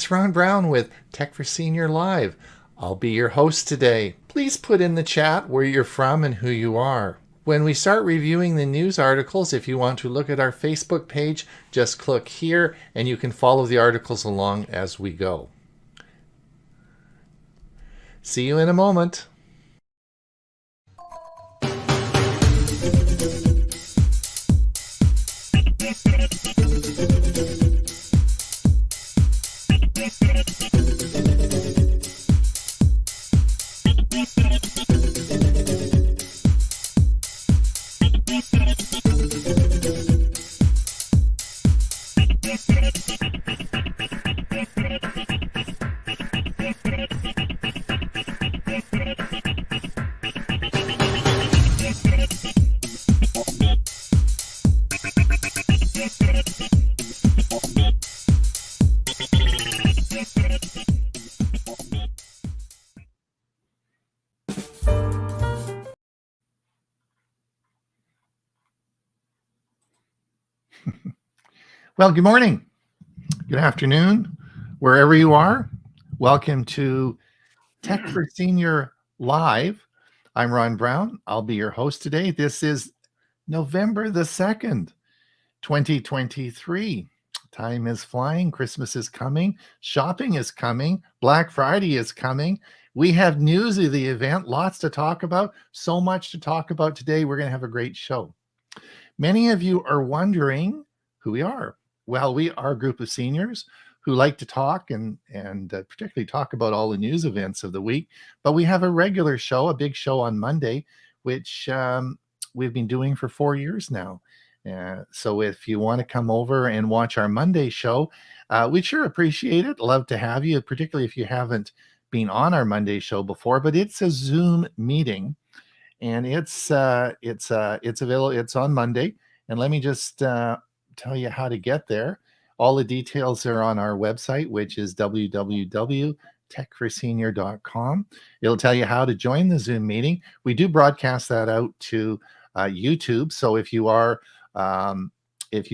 it's Ron Brown with Tech for Senior Live. I'll be your host today. Please put in the chat where you're from and who you are. When we start reviewing the news articles, if you want to look at our Facebook page, just click here and you can follow the articles along as we go. See you in a moment. Well, good morning, good afternoon, wherever you are. Welcome to Tech for Senior Live. I'm Ron Brown. I'll be your host today. This is November the 2nd, 2023. Time is flying. Christmas is coming. Shopping is coming. Black Friday is coming. We have news of the event, lots to talk about, so much to talk about today. We're going to have a great show. Many of you are wondering who we are. Well, we are a group of seniors who like to talk and particularly talk about all the news events of the week. But we have a regular show, a big show on Monday, which we've been doing for 4 years now. So if you want to come over and watch our Monday show, we'd sure appreciate it. Love to have you, particularly if you haven't been on our Monday show before. But it's a Zoom meeting, and it's available. It's on Monday, and let me just tell you how to get there. All the details are on our website, which is www.techforsenior.com. It'll tell you how to join the Zoom meeting. We do broadcast that out to YouTube. So if you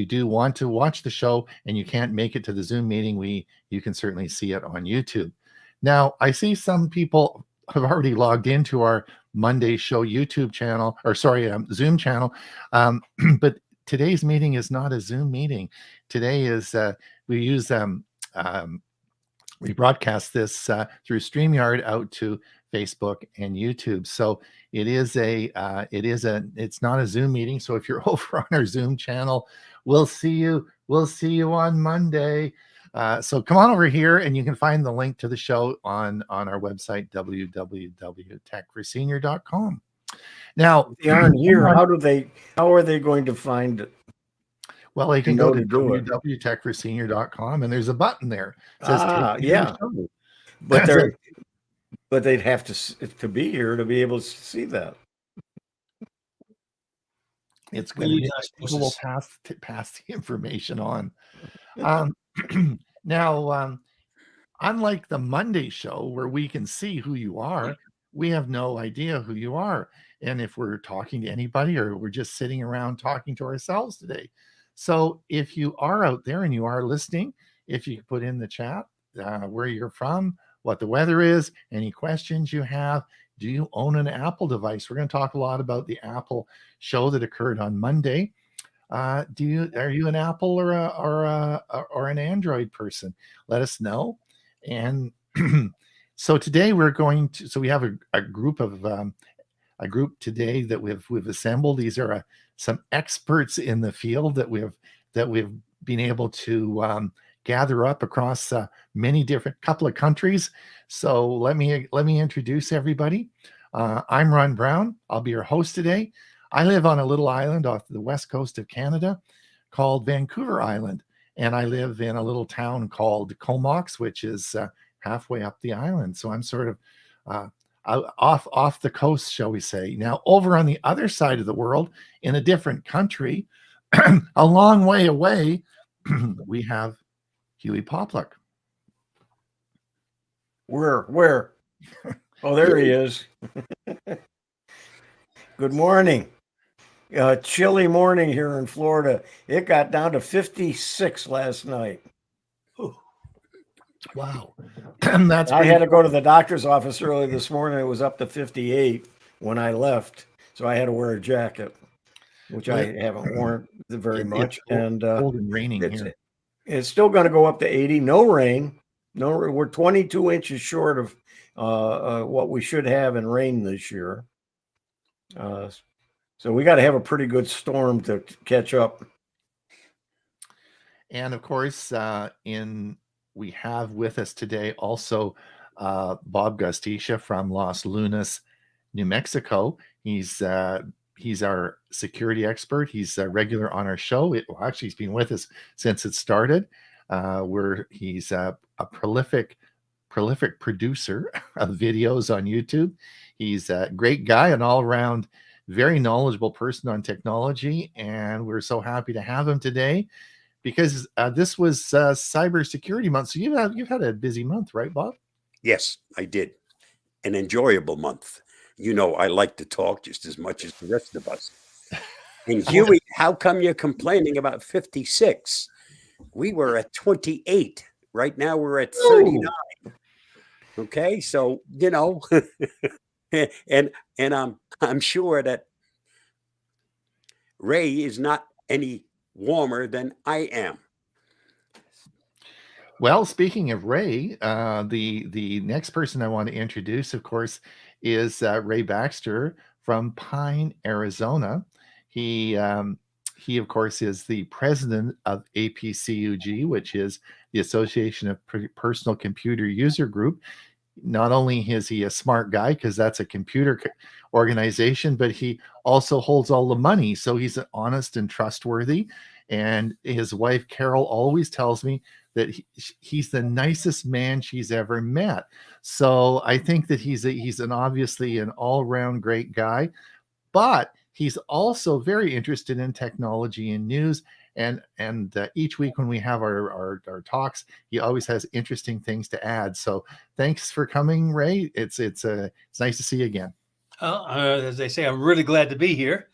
do want to watch the show and you can't make it to the Zoom meeting, you can certainly see it on YouTube. Now, I see some people have already logged into our Monday show YouTube channel, Zoom channel, but today's meeting is not a Zoom meeting. Today is we broadcast this through StreamYard out to Facebook and YouTube. So it's not a Zoom meeting. So if you're over on our Zoom channel, we'll see you on Monday. So come on over here, and you can find the link to the show on our website, www.techforsenior.com. Now, if they aren't here, how are they going to find it? Well, they can go to www.techforsenior.com, and there's a button there. It says yeah. But they'd have to be here to be able to see that. It's going to be people will pass the information on. Now, unlike the Monday show where we can see who you are, we have no idea who you are, and if we're talking to anybody or we're just sitting around talking to ourselves today. So if you are out there and you are listening, if you put in the chat where you're from, what the weather is, any questions you have, do you own an Apple device? We're going to talk a lot about the Apple show that occurred on Monday. Are you an Apple or an Android person? Let us know. And so today we have a group today that we've assembled. These are some experts in the field that we've been able to gather up across many different couple of countries. So let me introduce everybody. I'm Ron Brown. I'll be your host today. I live on a little island off the west coast of Canada called Vancouver Island, and I live in a little town called Comox, which is halfway up the island. So I'm sort of off the coast, shall we say. Now, over on the other side of the world, in a different country, a long way away, we have Huey Popluck. Where? Oh, there he is. Good morning. Chilly morning here in Florida. It got down to 56 last night. Wow. That's I pretty had to cool. go to the doctor's office early this morning. It was up to 58 when I left, so I had to wear a jacket, which Well, I haven't worn very it's much. And cold and raining it's here. it's still going to go up to 80. No rain. No, we're 22 inches short of what we should have in rain this year. So we got to have a pretty good storm to catch up. And of course, we have with us today also Bob Gustisha from Los Lunas, New Mexico. He's our security expert. He's a regular on our show. Actually, he's been with us since it started. He's a prolific producer of videos on YouTube. He's a great guy, an all around very knowledgeable person on technology, and we're so happy to have him today because this was cybersecurity month. So you've had a busy month, right, Bob? Yes, I did. An enjoyable month. You know, I like to talk just as much as the rest of us. And Huey, how come you're complaining about 56? We were at 28. Right now we're at 39. Okay, so you know, and I'm sure that Ray is not any warmer than I am. Well, speaking of Ray, the next person I want to introduce, of course, is Ray Baxter from Pine, Arizona. He of course is the president of APCUG, which is the Association of Personal Computer User Group. Not only is he a smart guy because that's a computer organization, but he also holds all the money. So he's honest and trustworthy. And his wife, Carol, always tells me that he's the nicest man she's ever met. So I think that he's obviously an all-around great guy, but he's also very interested in technology and news. And each week when we have our talks, he always has interesting things to add. So thanks for coming, Ray. It's nice to see you again. As they say, I'm really glad to be here.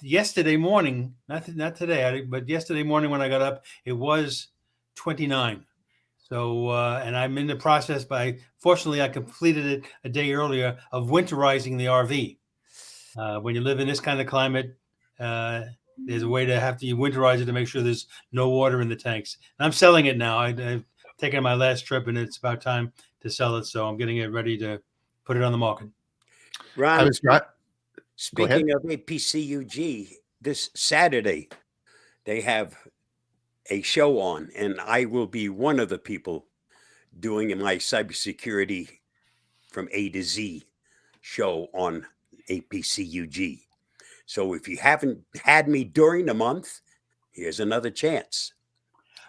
Yesterday morning, not today, but yesterday morning when I got up, it was 29. So, and I'm in the process fortunately, I completed it a day earlier of winterizing the RV. When you live in this kind of climate, there's a way to have to winterize it to make sure there's no water in the tanks. And I'm selling it now. I've taken my last trip, and it's about time to sell it. So I'm getting it ready to put it on the market. Ron, Go ahead. speaking of APCUG, this Saturday they have a show on, and I will be one of the people doing my cybersecurity from A to Z show on APCUG. So if you haven't had me during the month, here's another chance.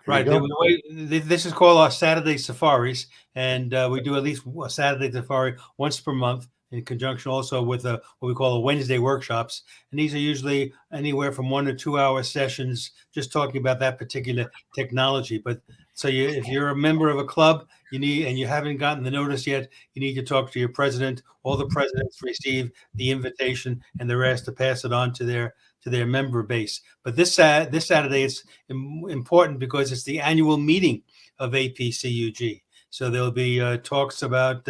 Right. This is called our Saturday Safaris, and we do at least a Saturday Safari once per month in conjunction also with what we call a Wednesday workshops. And these are usually anywhere from 1 to 2 hour sessions, just talking about that particular technology. But so if you're a member of a club, and you haven't gotten the notice yet, you need to talk to your president. All the presidents receive the invitation, and they're asked to pass it on to their member base. But this Saturday is important because it's the annual meeting of APCUG. So there'll be talks about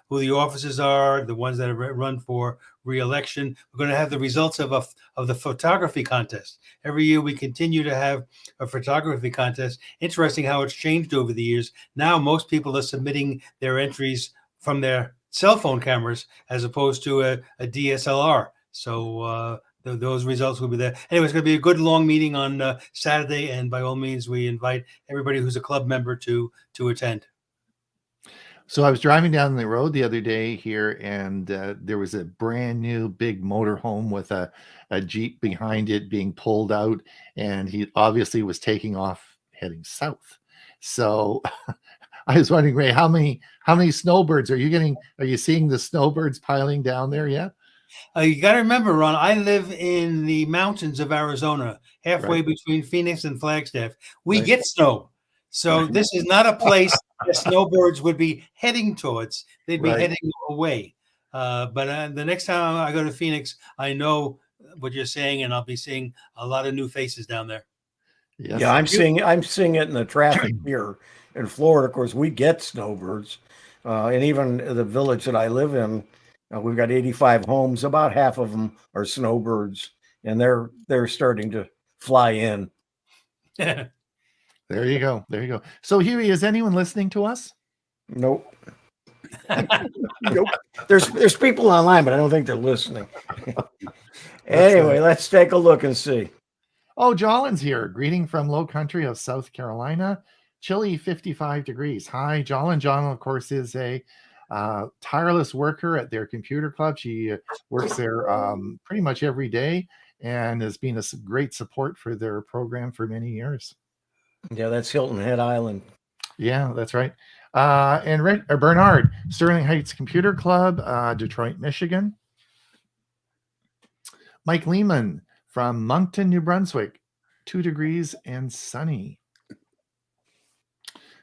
who the officers are, the ones that have run for re-election. We're going to have the results of the photography contest. Every year we continue to have a photography contest. Interesting how it's changed over the years. Now most people are submitting their entries from their cell phone cameras as opposed to a DSLR. So those results will be there. Anyway, it's going to be a good long meeting on Saturday, and by all means, we invite everybody who's a club member to attend. So I was driving down the road the other day here, and there was a brand new big motorhome with a Jeep behind it being pulled out, and he obviously was taking off heading south. So I was wondering, Ray, how many snowbirds are you getting? Are you seeing the snowbirds piling down there yet? You got to remember, Ron, I live in the mountains of Arizona, halfway between Phoenix and Flagstaff. We get snow. So this is not a place that snowbirds would be heading towards. They'd be heading away. But the next time I go to Phoenix, I know what you're saying, and I'll be seeing a lot of new faces down there. Yes. Yeah, I'm seeing it in the traffic here in Florida. Of course, we get snowbirds, and even the village that I live in, we've got 85 homes. About half of them are snowbirds, and they're starting to fly in. There you go. There you go. So, Huey, is anyone listening to us? Nope. Nope. There's people online, but I don't think they're listening. Anyway, let's take a look and see. Oh, Jolin's here. Greeting from low country of South Carolina. Chilly 55 degrees. Hi, Jolin. Jolin, of course, is a tireless worker at their computer club. She works there pretty much every day and has been a great support for their program for many years. Yeah, that's Hilton Head Island. Yeah, that's right. And Bernard, Sterling Heights Computer Club, Detroit, Michigan. Mike Lehman from Moncton, New Brunswick, 2 degrees and sunny.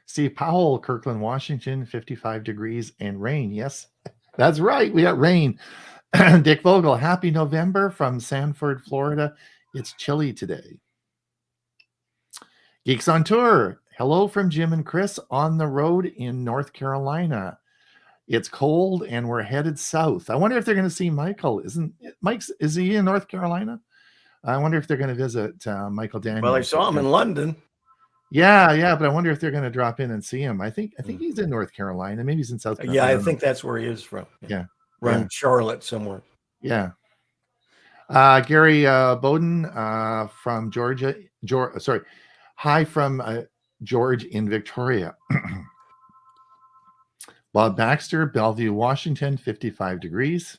Steve Powell, Kirkland, Washington, 55 degrees and rain. Yes, that's right. We got rain. Dick Vogel, happy November from Sanford, Florida. It's chilly today. Geeks on Tour. Hello from Jim and Chris on the road in North Carolina. It's cold and we're headed south. I wonder if they're going to see Michael. Is he in North Carolina? I wonder if they're going to visit Michael Daniels. Well, I saw him in London. Yeah, but I wonder if they're going to drop in and see him. I think he's in North Carolina. Maybe he's in South Carolina. Yeah, I think that's where he is from. Yeah. Around Charlotte somewhere. Yeah. Gary Bowden from Georgia. Hi from George in Victoria. Bob Baxter, Bellevue, Washington, 55 degrees.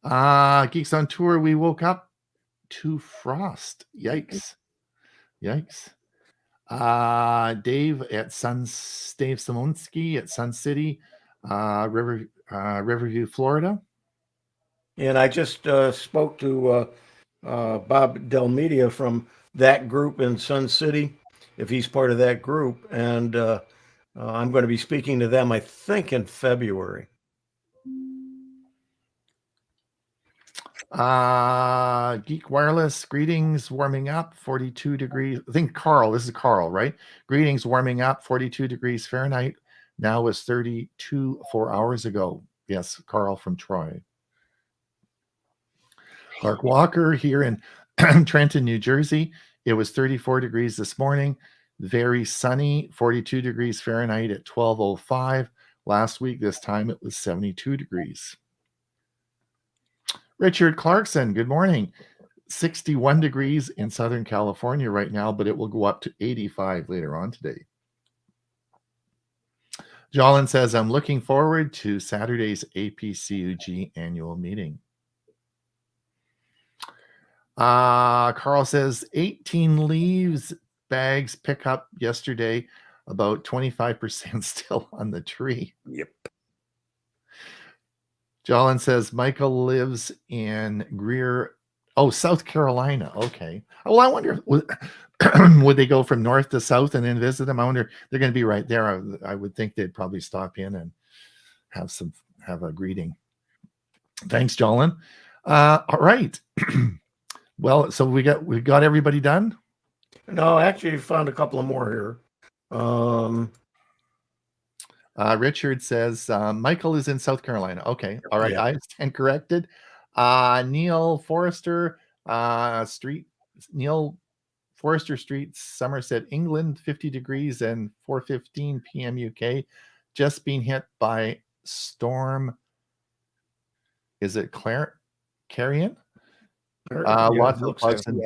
Geeks on Tour, we woke up to frost. Yikes. Dave Simonski at Sun City, Riverview, Florida. And I just spoke to Bob Del Media from that group in Sun City, if he's part of that group. And I'm going to be speaking to them, I think, in February. Geek Wireless, greetings, warming up, 42 degrees. I think this is Carl, right? Greetings, warming up, 42 degrees Fahrenheit. Now was 32 4 hours ago. Yes, Carl from Troy. Clark Walker here in Trenton, New Jersey. It was 34 degrees this morning. Very sunny, 42 degrees Fahrenheit at 12:05. Last week, this time it was 72 degrees. Richard Clarkson, good morning. 61 degrees in Southern California right now, but it will go up to 85 later on today. Jolin says, I'm looking forward to Saturday's APCUG annual meeting. Carl says, 18 leaves bags pick up yesterday, about 25% still on the tree. Yep. Jolin says Michael lives in South Carolina. Okay. Well, I wonder would they go from north to south and then visit them? I wonder they're going to be right there. I would think they'd probably stop in and have a greeting. Thanks, Jolin. All right. Well, so we got everybody done. No, actually, I found a couple of more here. Richard says Michael is in South Carolina. Okay. All right. Yeah. I stand corrected. Neil Forrester Street, Somerset, England, 50 degrees and 4:15 p.m. UK. Just being hit by storm. Is it Carrion? Lots of floods and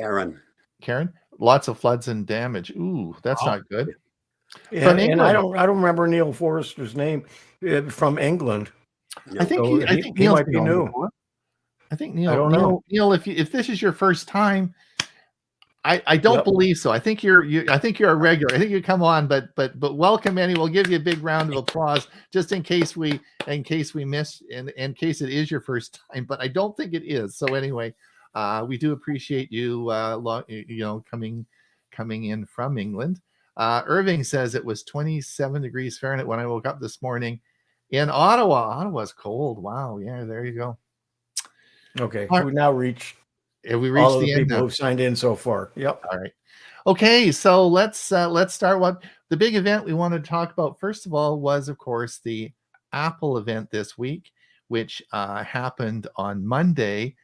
Karen. Lots of floods and damage. Ooh, that's not good. Yeah, and I don't remember Neil Forrester's name from England. I think he might be new. I think Neil. I don't know. Neil, if this is your first time, I don't believe so. I think you're a regular. I think you come on, but welcome anyway. We'll give you a big round of applause just in case we miss, in case it is your first time. But I don't think it is. So anyway, we do appreciate you coming in from England. Irving says it was 27 degrees Fahrenheit when I woke up this morning in Ottawa. Ottawa's cold. Wow. Yeah, there you go. Okay. We now reach Have we All reached of the the end people now? who've signed in so far. Yep. All right. Okay, so let's start. What the big event we wanted to talk about first of all was, of course, the Apple event this week, which happened on Monday,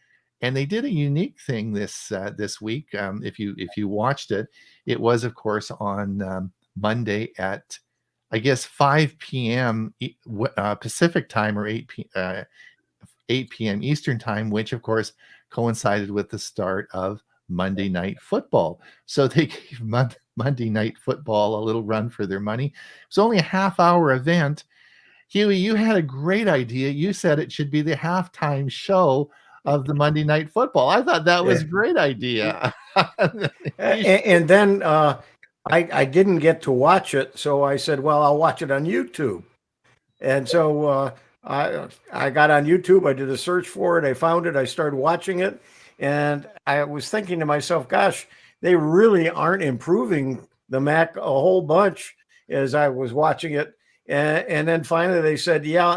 and they did a unique thing this week. If you watched it, it was, of course, on Monday at, I guess, 5 p.m. Pacific time, or 8 p.m. Eastern time, which of course coincided with the start of Monday Night Football. So they gave Monday Night Football a little run for their money. It was only a half-hour event. Huey, you had a great idea. You said it should be the halftime show of the Monday Night Football. I thought that was a great idea. And then I didn't get to watch it, so I said, well, I'll watch it on YouTube. And so I got on YouTube. I did a search for it. I found it. I started watching it, and I was thinking to myself, "Gosh, they really aren't improving the Mac a whole bunch." As I was watching it, and then finally they said, "Yeah,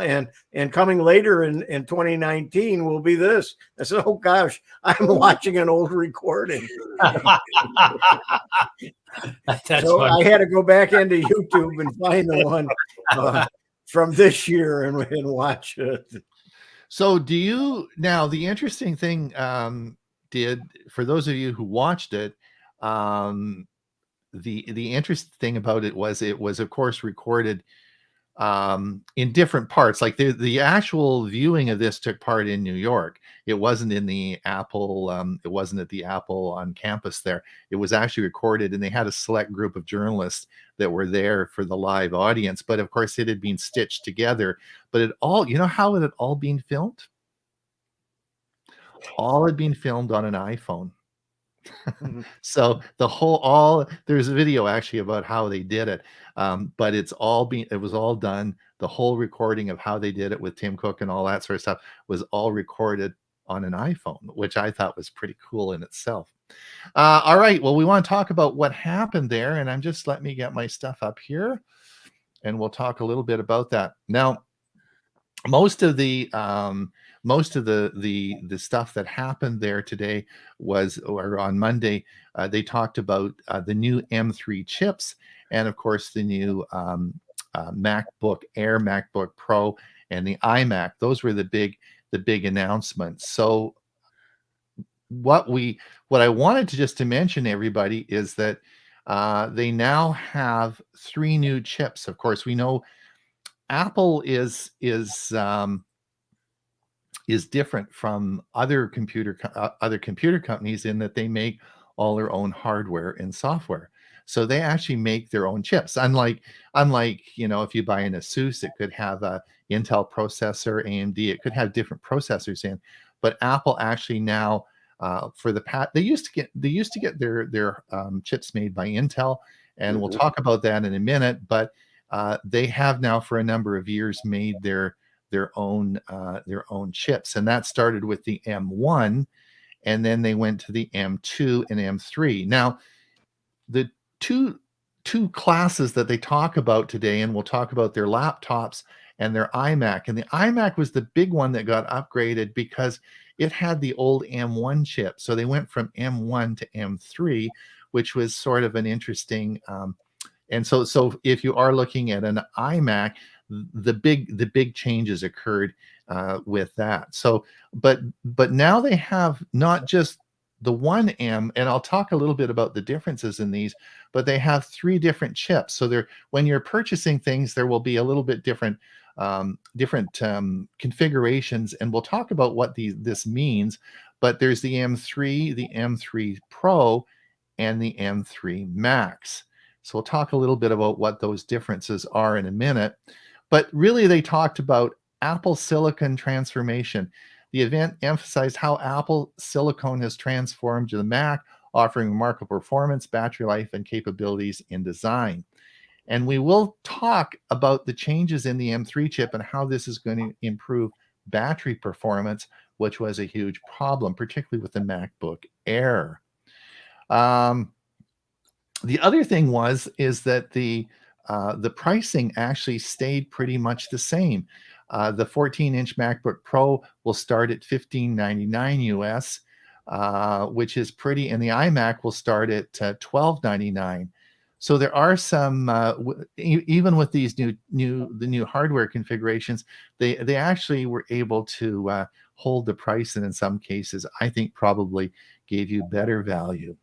and coming later in 2019 will be this." I said, "Oh gosh, I'm watching an old recording." That's So funny. I had to go back into YouTube and find the one from this year and watch it. So do you now the interesting thing did for those of you who watched it, the interesting thing about it was of course recorded in different parts. Like the actual viewing of this took part in New York. It wasn't in the Apple it wasn't at the Apple on campus there. It was actually recorded, and they had a select group of journalists that were there for the live audience, but of course it had been stitched together. But it all, you know how it had all been filmed? All had been filmed on an iPhone. So the whole all there's a video actually about how they did it, but it was all done. The whole recording of how they did it with Tim Cook and all that sort of stuff was all recorded on an iPhone, which I thought was pretty cool in itself. All right, well, we want to talk about what happened there, and let me get my stuff up here, and we'll talk a little bit about that now. Most of the stuff that happened there today or on Monday, they talked about the new M3 chips, and of course the new MacBook Air, MacBook Pro, and the iMac. Those were the big announcements. So what I wanted to mention everybody is that they now have 3 new chips. Of course, we know Apple is different from other computer companies in that they make all their own hardware and software. So they actually make their own chips. Unlike if you buy an Asus, it could have a Intel processor, AMD, it could have different processors in. But Apple actually now they used to get their chips made by Intel, and we'll talk about that in a minute. But they have now for a number of years made their own chips, and that started with the M1, and then they went to the M2 and M3. Now, the two classes that they talk about today, and we'll talk about their laptops and their iMac. And the iMac was the big one that got upgraded because it had the old M1 chip. So they went from M1 to M3, which was sort of an interesting and so if you are looking at an iMac, the big changes occurred with that. So, but now they have not just the one M, and I'll talk a little bit about the differences in these, but they have 3 different chips. So when you're purchasing things, there will be a little bit different configurations, and we'll talk about what this means. But there's the M3, the M3 Pro, and the M3 Max. So we'll talk a little bit about what those differences are in a minute. But really, they talked about Apple Silicon transformation. The event emphasized how Apple Silicon has transformed the Mac, offering remarkable performance, battery life, and capabilities in design. And we will talk about the changes in the M3 chip and how this is going to improve battery performance, which was a huge problem, particularly with the MacBook Air. The other thing is that the pricing actually stayed pretty much the same. The 14-inch MacBook Pro will start at $1599 US. which is pretty, and the iMac will start at $12.99. So there are some, even with these new hardware configurations, they actually were able to hold the price, and in some cases, I think probably gave you better value.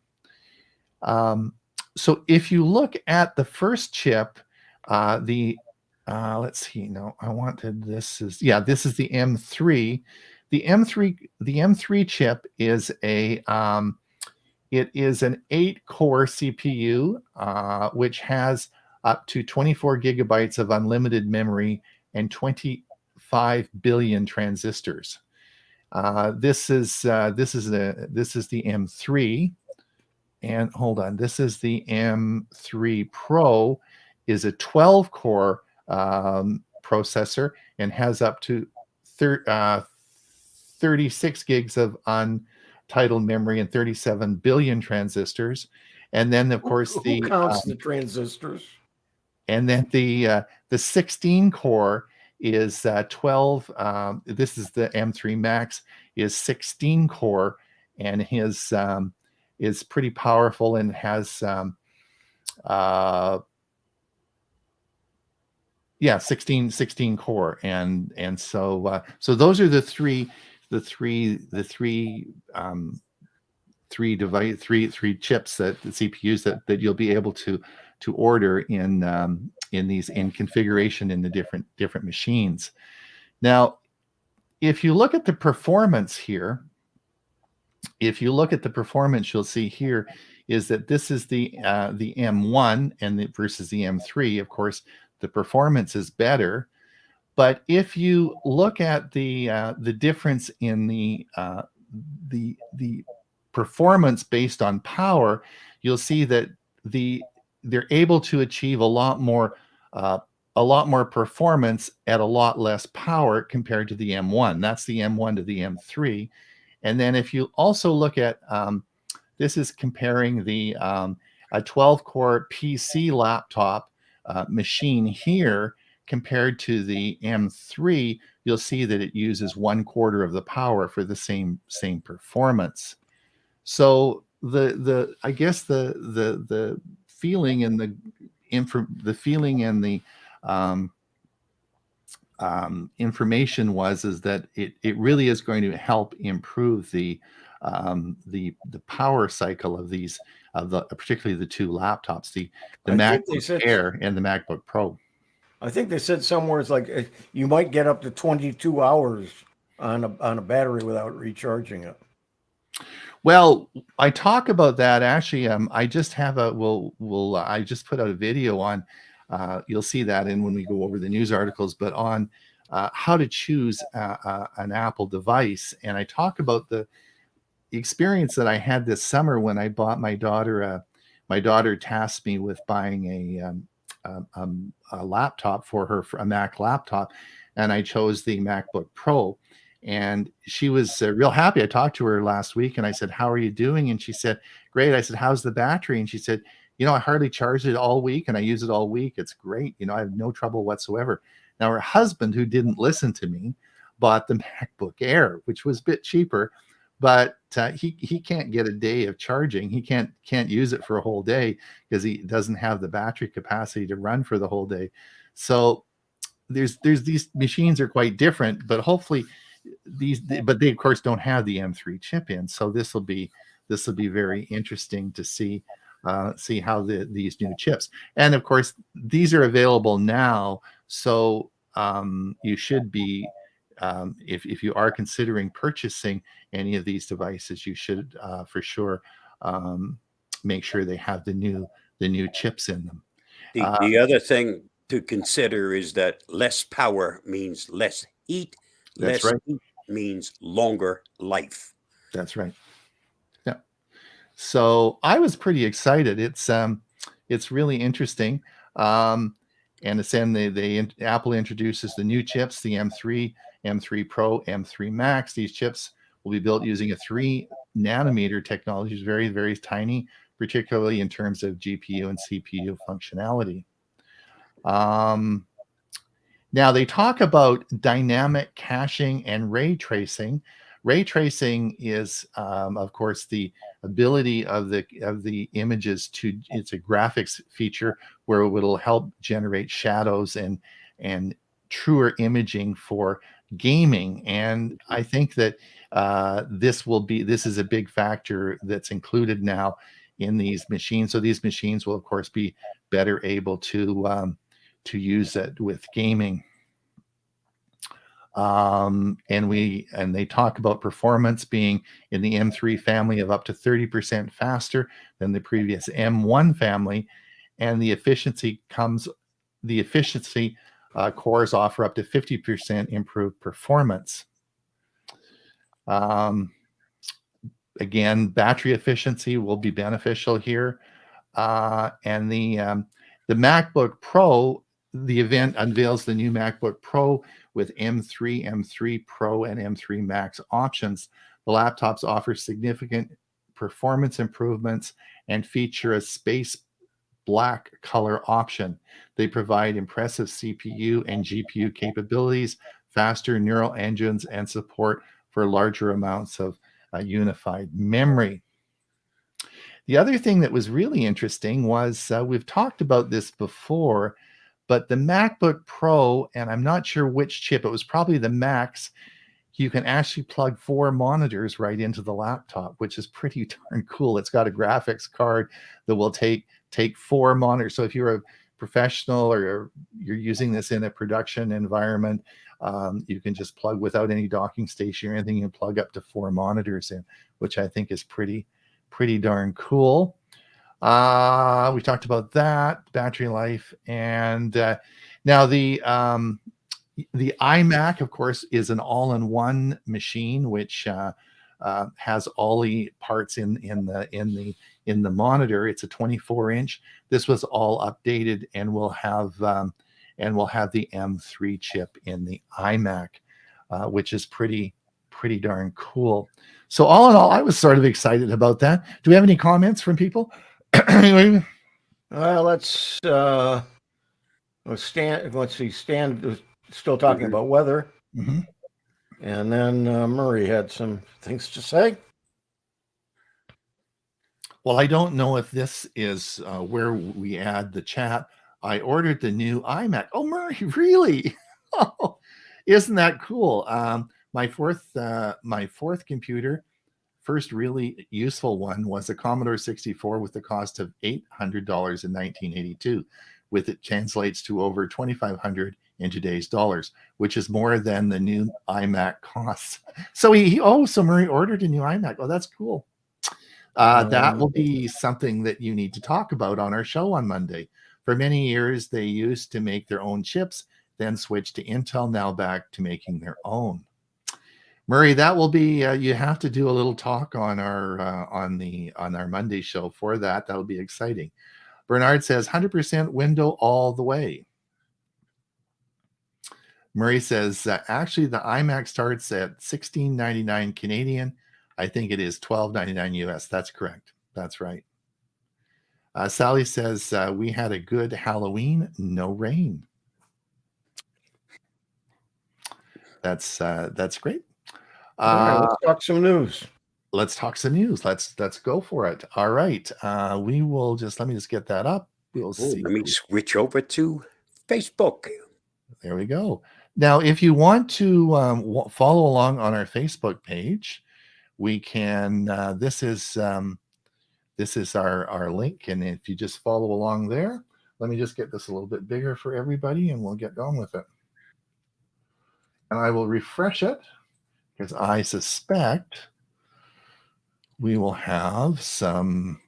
So if you look at the first chip, let's see. No, I wanted this is this is the M3. The M3 chip is it is an 8-core CPU, which has up to 24 gigabytes of unlimited memory and 25 billion transistors. This is the M3, and hold on, this is the M3 Pro, is a 12-core processor and has up to 36 gigs of untitled memory and 37 billion transistors. And then, of course, who counts the transistors? And then the 16 core is 12. This is the M3 Max, is 16 core, and his is pretty powerful and has 16 core, and so those are the three chips, that the CPUs that you'll be able to order in these, in configuration in the different machines. Now, if you look at the performance here, you'll see here is that this is the M1 and versus the M3. Of course, the performance is better, but if you look at the difference in the performance based on power, you'll see that they're able to achieve a lot more performance at a lot less power compared to the M1. That's the M1 to the M3. And then if you also look at this is comparing the a 12-core PC laptop machine here compared to the M3, you'll see that it uses 1/4 of the power for the same performance. So I guess the feeling and the information is that it really is going to help improve the power cycle of these, particularly the two laptops, the MacBook Air and the MacBook Pro. I think they said somewhere it's like you might get up to 22 hours on a battery without recharging it. Well, I talk about that actually. I just have I just put out a video on. You'll see that when we go over the news articles, but on how to choose an Apple device, and I talk about the experience that I had this summer when I bought my daughter. My daughter tasked me with buying a laptop for her, for a Mac laptop, and I chose the MacBook Pro. And she was real happy. I talked to her last week and I said, "How are you doing?" And she said, "Great." I said, "How's the battery?" And she said, "I hardly charged it all week and I use it all week. It's great. I have no trouble whatsoever." Now, her husband, who didn't listen to me, bought the MacBook Air, which was a bit cheaper, but he can't get a day of charging. He can't use it for a whole day because he doesn't have the battery capacity to run for the whole day. So there's these machines are quite different, but hopefully but they of course don't have the M3 chip in. So this will be very interesting to see how these new chips, and of course these are available now. So you should be, if you are considering purchasing any of these devices, you should for sure make sure they have the new chips in them. The other thing to consider is that less power means less heat. That's Less right. heat means longer life. That's right. Yeah. So I was pretty excited. It's really interesting. And it's in Apple introduces the new chips, the M3, M3 Pro, M3 Max. These chips will be built using a 3-nanometer technology. It's very, very tiny, particularly in terms of GPU and CPU functionality. Now they talk about dynamic caching and ray tracing. ray tracing is, of course, the ability of the images to. It's a graphics feature where it will help generate shadows and truer imaging for gaming. And I think that this is a big factor that's included now in these machines. So these machines will, of course, be better able to use it with gaming. And they talk about performance being in the M3 family of up to 30% faster than the previous M1 family, and the efficiency cores offer up to 50% improved performance. Again, battery efficiency will be beneficial here. And the MacBook Pro, the event unveils the new MacBook Pro with M3, M3 Pro, and M3 Max options. The laptops offer significant performance improvements and feature a space black color option. They provide impressive CPU and GPU capabilities, faster neural engines, and support for larger amounts of unified memory. The other thing that was really interesting was we've talked about this before, but the MacBook Pro, and I'm not sure which chip, it was probably the Max, you can actually plug 4 monitors right into the laptop, which is pretty darn cool. It's got a graphics card that will take 4 monitors. So if you're a professional or you're using this in a production environment, you can just plug without any docking station or anything. You can plug up to 4 monitors in, which I think is pretty darn cool. We talked about that, battery life, and now the iMac, of course, is an all-in-one machine, which has all the parts in the monitor. It's a 24-inch. This was all updated and will have the M3 chip in the iMac, which is pretty darn cool. So all in all, I was sort of excited about that. Do we have any comments from people? Well, let's see. Stan was still talking about weather, and then Murray had some things to say. Well, I don't know if this is where we add the chat. I ordered the new iMac. Oh, Murray, really? Oh, isn't that cool? My fourth computer, first really useful one, was a Commodore 64 with the cost of $800 in 1982, with it translates to over $2,500 in today's dollars, which is more than the new iMac costs. So so Murray ordered a new iMac. Oh, that's cool. That will be something that you need to talk about on our show on Monday. For many years, they used to make their own chips, then switched to Intel, now back to making their own. Murray, that will be you have to do a little talk on our Monday show for that. That'll be exciting. Bernard says 100% window all the way. Murray says actually the iMac starts at $16.99 Canadian. I think it is $12.99 US. That's correct. That's right. Sally says we had a good Halloween, no rain. That's great. All right, let's talk some news. Let's talk some news. Let's go for it. All right. We will let me just get that up. We'll see. Let me switch over to Facebook. There we go. Now, if you want to follow along on our Facebook page, we can. This is our link, and if you just follow along there, let me just get this a little bit bigger for everybody, and we'll get going with it. And I will refresh it because I suspect we will have some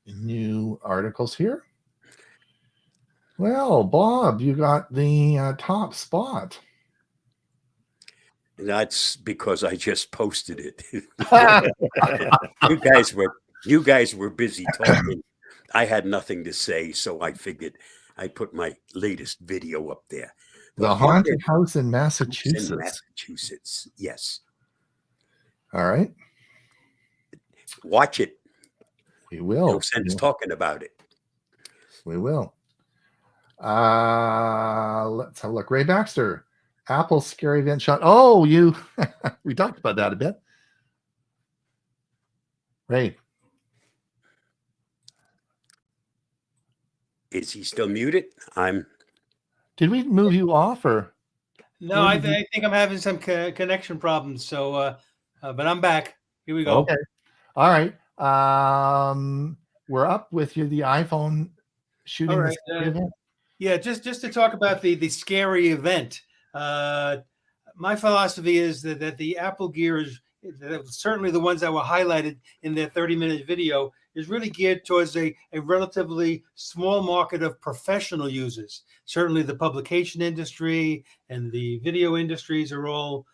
new articles here. Well, Bob, you got the top spot. That's because I just posted it. You guys were busy talking. I had nothing to say, so I figured I put my latest video up there. The haunted house in Massachusetts. In Massachusetts, yes. All right. Watch it. We will. No sense talking about it. We will. Let's have a look. Ray Baxter, Apple scary event shot. Oh, we talked about that a bit. Right. Is he still muted? Did we move you off or? No, I think I'm having some connection problems. So, but I'm back. Here we go. Okay. All right. We're up with you. The iPhone shooting. All right. Yeah, just to talk about the scary event. My philosophy is that the Apple gear is certainly the ones that were highlighted in their 30-minute video is really geared towards a relatively small market of professional users. Certainly the publication industry and the video industries are all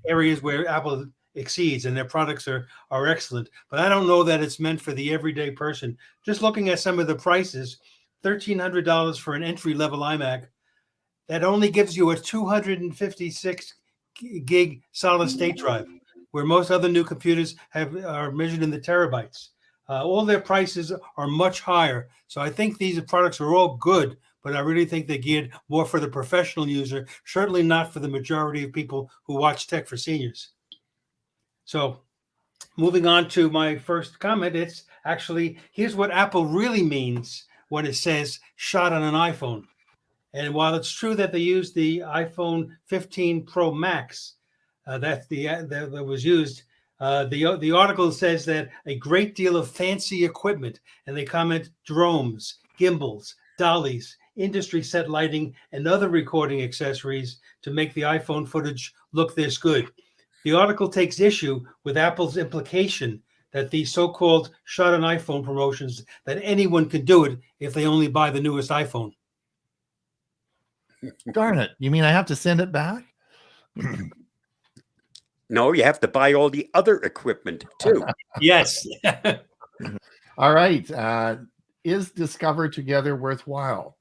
areas where Apple exceeds and their products are excellent. But I don't know that it's meant for the everyday person. Just looking at some of the prices, $1,300 for an entry-level iMac, that only gives you a 256 gig solid state drive, where most other new computers are measured in the terabytes. All their prices are much higher. So I think these products are all good, but I really think they're geared more for the professional user, certainly not for the majority of people who watch Tech for Seniors. So moving on to my first comment, it's actually, here's what Apple really means when it says shot on an iPhone. And while it's true that they used the iPhone 15 Pro Max, that was used, the article says that a great deal of fancy equipment, and they comment drones, gimbals, dollies, industry set lighting, and other recording accessories to make the iPhone footage look this good. The article takes issue with Apple's implication that these so-called shot on iPhone promotions, that anyone can do it if they only buy the newest iPhone. Darn it. You mean I have to send it back? No, you have to buy all the other equipment too. Yes. All right. Is Discover Together worthwhile?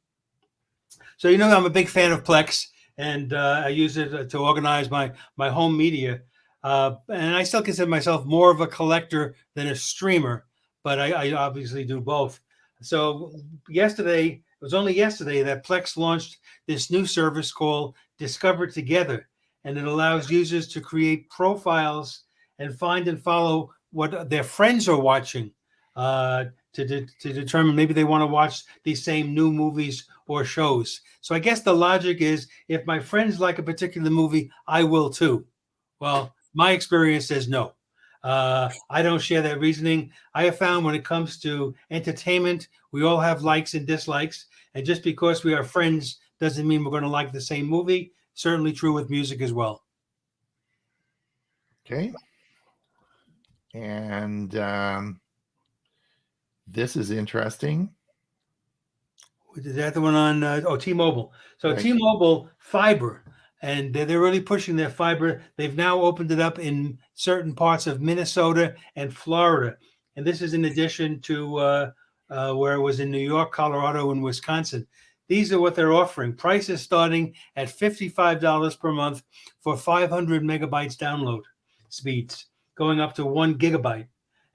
So, you know, I'm a big fan of Plex, and I use it to organize my home media. And I still consider myself more of a collector than a streamer, but I obviously do both. So it was only yesterday that Plex launched this new service called Discover Together, and it allows users to create profiles and find and follow what their friends are watching to determine maybe they want to watch these same new movies or shows. So I guess the logic is, if my friends like a particular movie, I will too. Well, my experience says no. I don't share that reasoning. I have found when it comes to entertainment, we all have likes and dislikes. And just because we are friends doesn't mean we're going to like the same movie. Certainly true with music as well. Okay. And this is interesting. Is that the one on T-Mobile? So Right. T-Mobile fiber, and they're really pushing their fiber. They've now opened it up in certain parts of Minnesota and Florida. And this is in addition to where it was in New York, Colorado, and Wisconsin. These are what they're offering. Prices starting at $55 per month for 500 megabytes download speeds, going up to 1 gigabyte.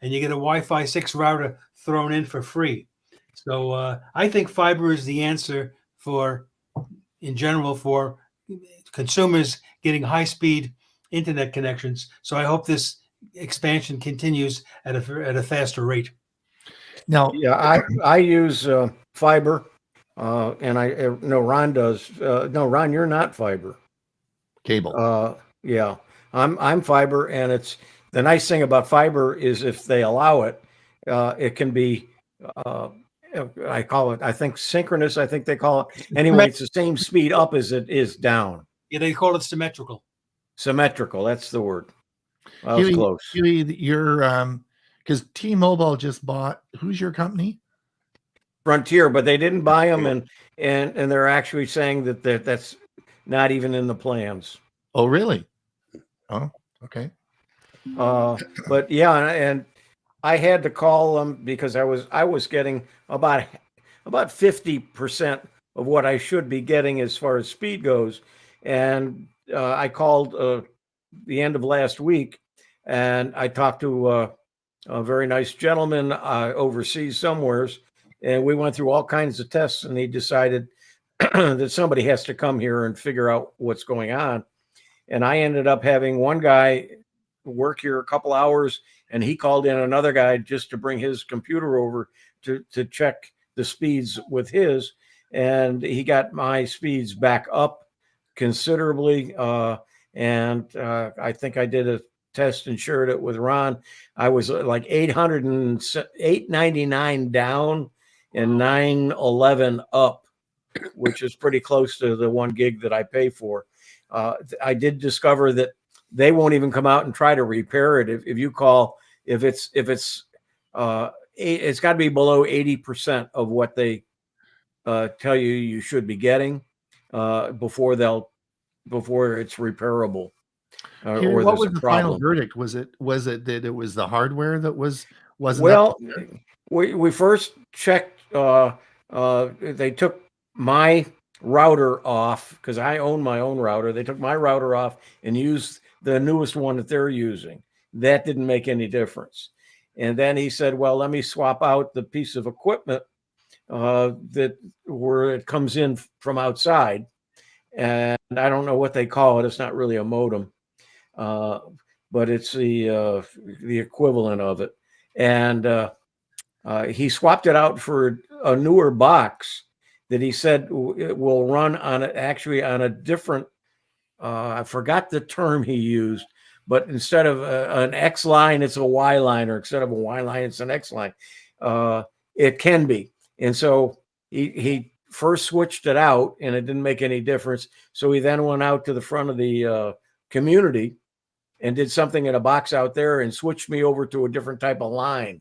And you get a Wi-Fi 6 router thrown in for free. So I think fiber is the answer in general, for consumers getting high-speed internet connections. So I hope this expansion continues at a faster rate. Now, Yeah, I use fiber, and I know Ron does. No, Ron, you're not fiber. cable. Yeah, I'm fiber, and it's the nice thing about fiber is if they allow it, it can be. I call it, I think, synchronous. I think they call it. Anyway, it's the same speed up as it is down. Yeah, they call it symmetrical. Symmetrical. That's the word. That was close. Huey, you're because T-Mobile just bought. Who's your company? Frontier, but they didn't buy them, and they're actually saying that that's not even in the plans. Oh, really? Oh, okay. But yeah, and I had to call them because I was getting about 50% of what I should be getting as far as speed goes, and I called the end of last week, and I talked to a very nice gentleman overseas somewheres, and we went through all kinds of tests, and he decided that somebody has to come here and figure out what's going on. And I ended up having one guy work here a couple hours, and he called in another guy just to bring his computer over to check the speeds with his, and he got my speeds back up considerably. And I think I did a test and shared it with Ron. I was like 899 down and 911 up, which is pretty close to the 1 gig that I pay for. I did discover that they won't even come out and try to repair it. If you call, it's got to be below 80% of what they tell you should be getting before it's repairable. Here, Or what there's was a the final problem. verdict? Was it that it was the hardware that wasn't up Well, to par? we first checked. They took my router off because I own my own router. They took my router off and used the newest one that they're using. That didn't make any difference. And then he said, "Well, let me swap out the piece of equipment where it comes in from outside." And I don't know what they call it. It's not really a modem, but it's the equivalent of it. And he swapped it out for a newer box that he said it will run on a different. I forgot the term he used, but instead of an X line, it's a Y line, or instead of a Y line, it's an X line. It can be, and so he first switched it out, and it didn't make any difference. So he then went out to the front of the community and did something in a box out there and switched me over to a different type of line.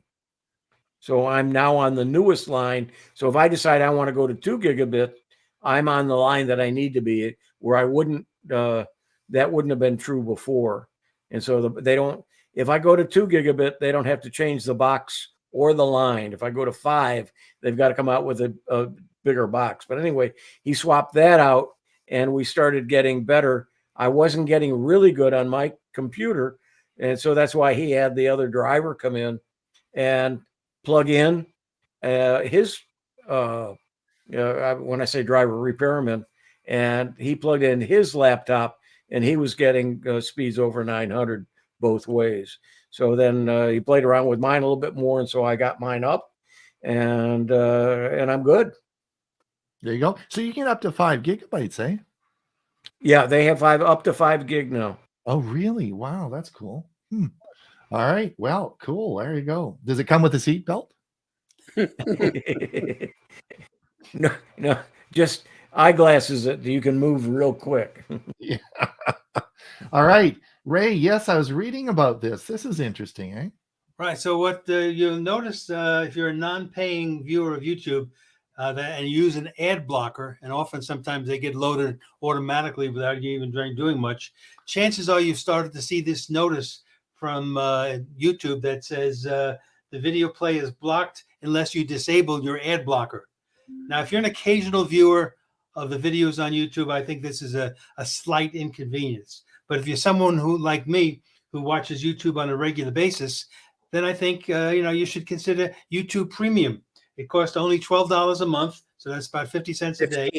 So I'm now on the newest line. So if I decide I want to go to 2 gigabit, I'm on the line that I need to be, where I wouldn't, that wouldn't have been true before. And so they don't, if I go to 2 gigabit, they don't have to change the box or the line. If I go to 5, they've got to come out with a bigger box. But anyway, he swapped that out and we started getting better. I wasn't getting really good on my computer. And so that's why he had the other driver come in and plug in his, when I say driver, repairman, and he plugged in his laptop and he was getting speeds over 900 both ways. So then he played around with mine a little bit more. And so I got mine up and I'm good. There you go. So you get up to 5 gigabytes, eh? Yeah, they have up to 5 gig now. Oh, really? Wow, that's cool. All right. Well, cool. There you go. Does it come with a seat belt? No, just eyeglasses that you can move real quick. Yeah. All right, Ray. Yes, I was reading about this. This is interesting, eh? Right. So what you'll notice if you're a non-paying viewer of YouTube and you use an ad blocker, and often sometimes they get loaded automatically without you even doing much, chances are you've started to see this notice from YouTube that says the video play is blocked unless you disable your ad blocker. Now, if you're an occasional viewer of the videos on YouTube, I think this is a slight inconvenience. But if you're someone who, like me, who watches YouTube on a regular basis, then I think you should consider YouTube Premium. It costs only $12 a month, so that's about 50 cents a day.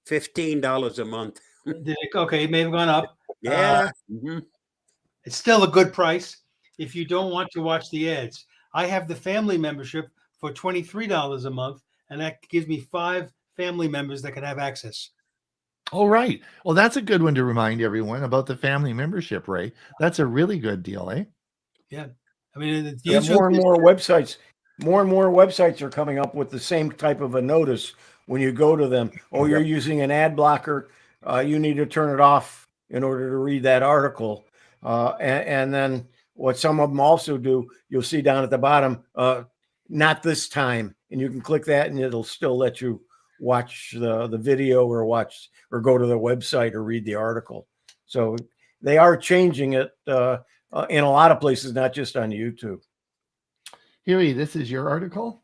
$15 a month. Okay, it may have gone up. Yeah. It's still a good price if you don't want to watch the ads. I have the family membership for $23 a month, and that gives me 5 family members that can have access. All right. Well, that's a good one to remind everyone about the family membership, Ray. That's a really good deal, eh? Yeah. I mean, more and more websites are coming up with the same type of a notice when you go to them. Oh, you're using an ad blocker. You need to turn it off in order to read that article. And then what some of them also do, you'll see down at the bottom, not this time. And you can click that and it'll still let you watch the video or go to the website or read the article. So they are changing it in a lot of places, not just on YouTube. Huey, this is your article.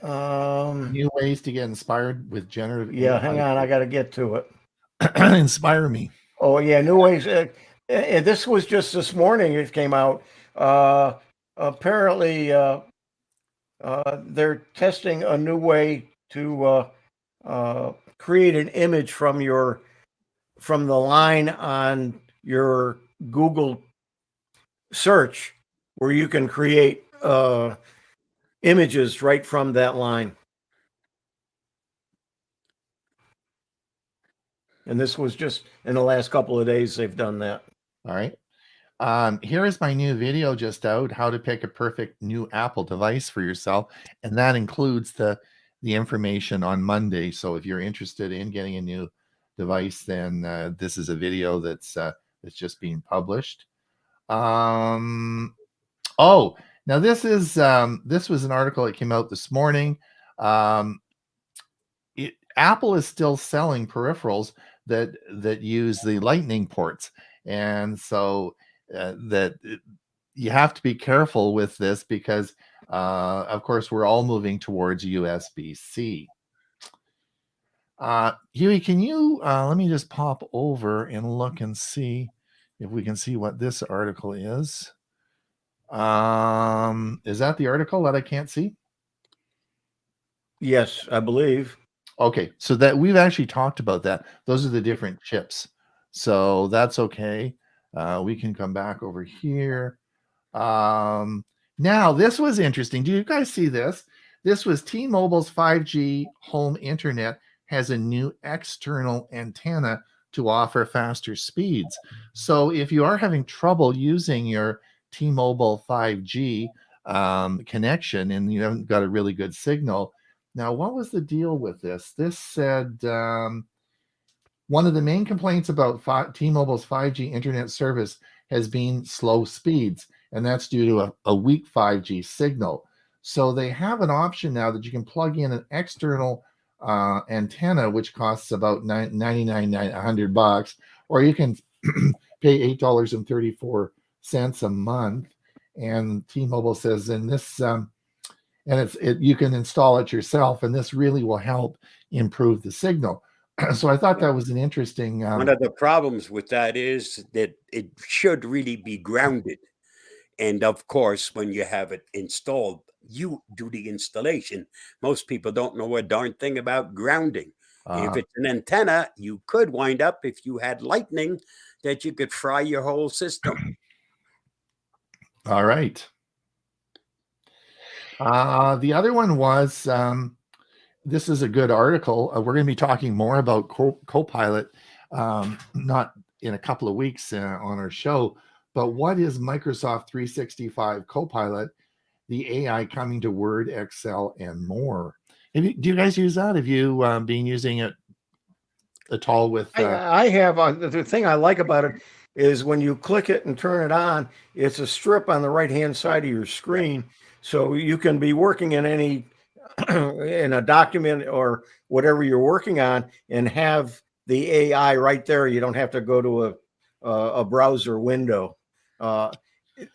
New ways to get inspired with generative. Yeah, hang on, I got to get to it. Inspire me. Oh yeah, new ways. This was just this morning. It came out. Apparently, they're testing a new way to create an image from the line on your Google search where you can create images right from that line. And this was just in the last couple of days they've done that. All right. Here is my new video just out, how to pick a perfect new Apple device for yourself. And that includes the information on Monday. So if you're interested in getting a new device, then this is a video that's just being published. Oh, now this was an article that came out this morning. Apple is still selling peripherals that use the lightning ports, and so you have to be careful with this because of course we're all moving towards USB-C. Huey, can you let me just pop over and look and see if we can see what this article is. Is that the article that I can't see? Yes, I believe. Okay, so that we've actually talked about that. Those are the different chips. So that's okay. We can come back over here. Now, this was interesting. Do you guys see this? This was T-Mobile's 5G home internet has a new external antenna to offer faster speeds. So if you are having trouble using your T-Mobile 5G connection and you haven't got a really good signal, now what was the deal with this? This said one of the main complaints about T-Mobile's 5G internet service has been slow speeds, and that's due to a weak 5G signal. So they have an option now that you can plug in an external antenna, which costs about $100, or you can pay $8.34 a month. And T-Mobile says, in this, and you can install it yourself, and this really will help improve the signal. So I thought that was an interesting. One of the problems with that is that it should really be grounded. And of course, when you have it installed, you do the installation. Most people don't know a darn thing about grounding. If it's an antenna, you could wind up, if you had lightning, that you could fry your whole system. All right. The other one was, this is a good article. We're going to be talking more about Copilot, not in a couple of weeks on our show, but what is Microsoft 365 Copilot, the AI coming to Word, Excel, and more? Do you guys use that? Have you been using it at all with? I have. The thing I like about it is when you click it and turn it on, it's a strip on the right-hand side of your screen. So you can be working in any in a document or whatever you're working on and have the AI right there. You don't have to go to a browser window.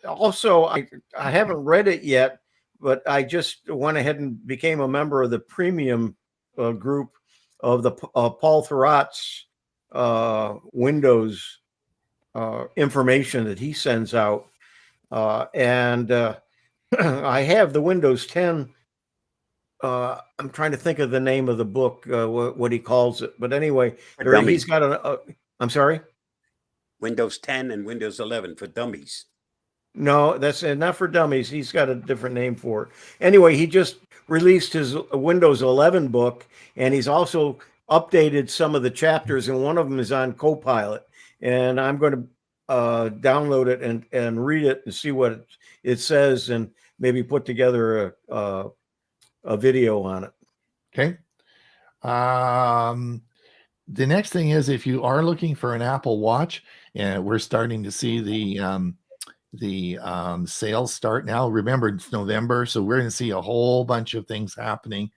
Also, I haven't read it yet, but I just went ahead and became a member of the premium group of the Paul Thurrott's Windows information that he sends out. And I have the Windows 10. I'm trying to think of the name of the book, what he calls it. But anyway, he's got I'm sorry? Windows 10 and Windows 11 for dummies. No, that's not for dummies. He's got a different name for it. Anyway, he just released his Windows 11 book, and he's also updated some of the chapters, and one of them is on Copilot. And I'm going to download it and read it and see what it says, and maybe put together a video on it. Okay. The next thing is, if you are looking for an Apple Watch, and we're starting to see the sales start now. Remember, it's November, so we're going to see a whole bunch of things happening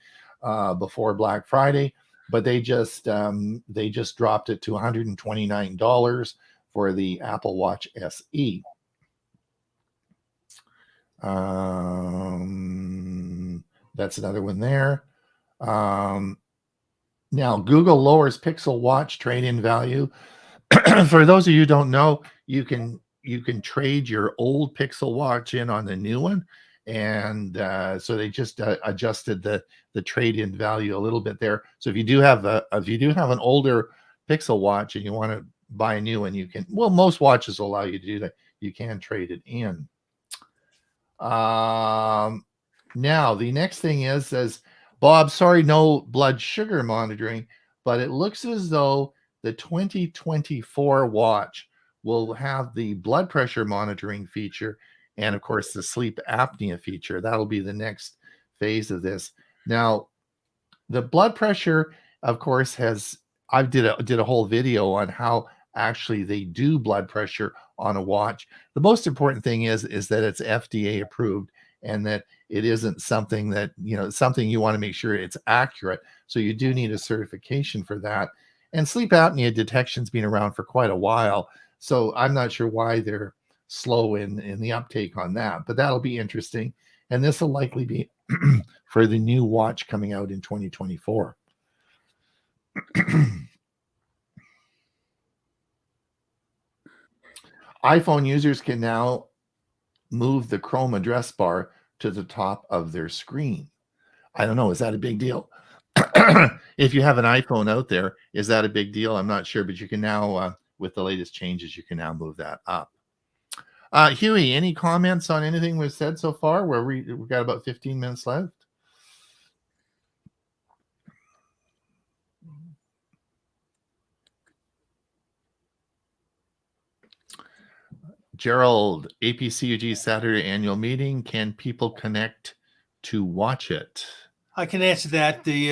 before Black Friday. But they just dropped it to $129 for the Apple Watch SE. That's another one there. Now, Google lowers Pixel Watch trade-in value. For those of you who don't know, you can trade your old Pixel Watch in on the new one, and so they just adjusted the trade-in value a little bit there. So if you do have an older Pixel Watch and you want to buy a new one, you can. Well, most watches will allow you to do that. You can trade it in. Now the next thing says, Bob, sorry, no blood sugar monitoring, but it looks as though the 2024 watch will have the blood pressure monitoring feature and, of course, the sleep apnea feature. That'll be the next phase of this. Now, the blood pressure, of course, I did a whole video on how actually they do blood pressure on a watch. The most important thing is that it's FDA approved and that it isn't something that, something you want to make sure it's accurate. So you do need a certification for that. And sleep apnea detection's been around for quite a while. So I'm not sure why they're slow in the uptake on that, but that'll be interesting. And this will likely be for the new watch coming out in 2024. iPhone users can now move the Chrome address bar to the top of their screen. I don't know. Is that a big deal? If you have an iPhone out there, is that a big deal? I'm not sure, but you can now, with the latest changes, you can now move that up. Huey, any comments on anything we've said so far? Where we've got about 15 minutes left. Gerald, APCUG Saturday annual meeting. Can people connect to watch it? I can answer that. The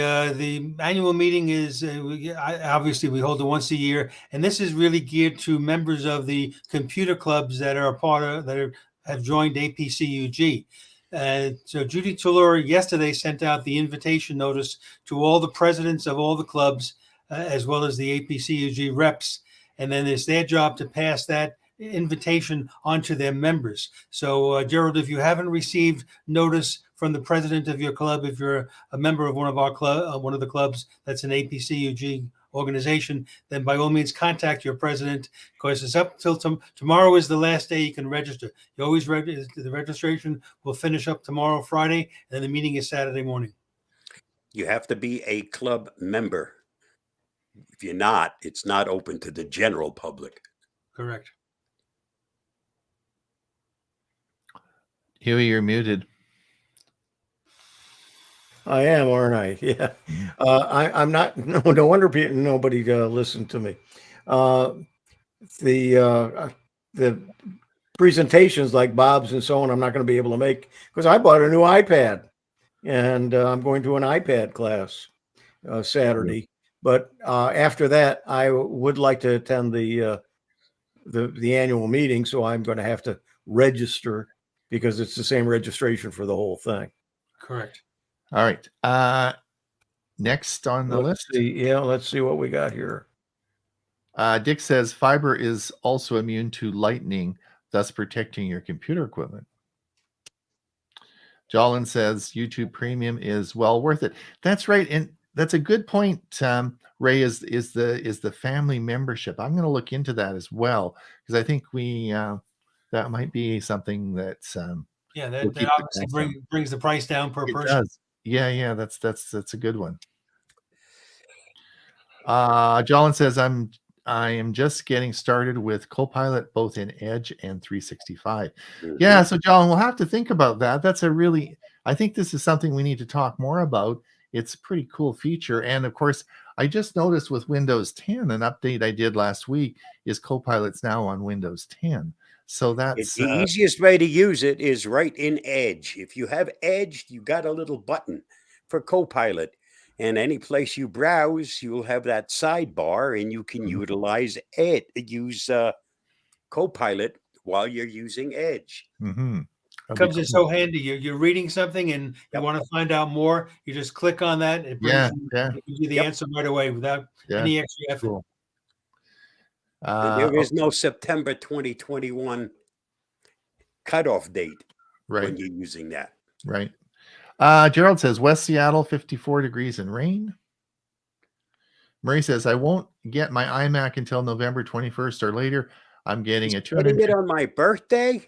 annual meeting is obviously we hold it once a year, and this is really geared to members of the computer clubs that are a part of have joined APCUG. So Judy Tuller yesterday sent out the invitation notice to all the presidents of all the clubs, as well as the APCUG reps, and then it's their job to pass that invitation onto their members. So Gerald, if you haven't received notice from the president of your club, if you're a member of one of our one of the clubs that's an APCUG organization, then by all means contact your president, because it's up till tomorrow is the last day you can register. You always the registration will finish up tomorrow, Friday, and then the meeting is Saturday morning. You have to be a club member. If you're not, it's not open to the general public. Correct. Huey, you're muted. I am, aren't I? Yeah. I'm not. No wonder nobody listened to me. The presentations like Bob's and so on, I'm not going to be able to make because I bought a new iPad, and I'm going to an iPad class Saturday. But after that, I would like to attend the annual meeting, so I'm going to have to register because it's the same registration for the whole thing. Correct. All right. Next on the list. Let's see what we got here. Dick says fiber is also immune to lightning, thus protecting your computer equipment. Jolin says YouTube Premium is well worth it. That's right, and that's a good point. Ray is the family membership. I'm going to look into that as well because I think that might be something that's that obviously brings the price down per person. Does. Yeah, that's a good one. Jolin says I am just getting started with Copilot both in Edge and 365. Mm-hmm. Yeah, so Jolin, we'll have to think about that. I think this is something we need to talk more about. It's a pretty cool feature. And of course, I just noticed with Windows 10, an update I did last week is Copilot's now on Windows 10. So that's the easiest way to use it is right in Edge. If you have Edge, you got a little button for Copilot. And any place you browse, you'll have that sidebar, and you can utilize use Copilot while you're using Edge. Mm-hmm. It comes in so handy. You're reading something and you want to find out more. You just click on that. It brings you the answer right away without any extra effort. Cool. There is no September 2021 cutoff date when you're using that. Right. Gerald says West Seattle, 54 degrees and rain. Murray says I won't get my iMac until November 21st or later. I'm getting a getting it on my birthday.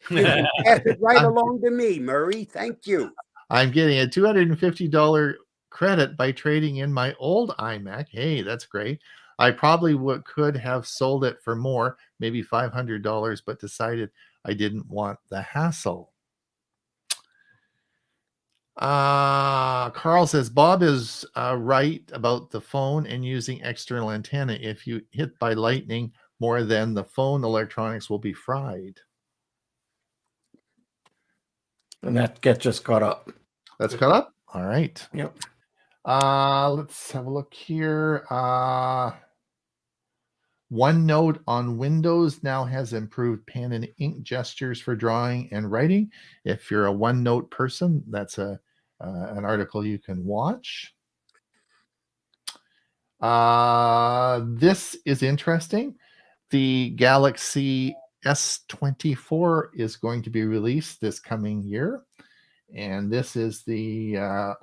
Pass it right along to me, Murray. Thank you. I'm getting a $250 credit by trading in my old iMac. Hey, that's great. I probably could have sold it for more, maybe $500, but decided I didn't want the hassle. Carl says Bob is right about the phone and using external antenna. If you hit by lightning more than the phone, electronics will be fried. And that gets us caught up. That's cut up. All right. Yep. Let's have a look here. OneNote on Windows now has improved pen and ink gestures for drawing and writing. If you're a OneNote person, that's an article you can watch. This is interesting. The Galaxy S24 is going to be released this coming year, and this is the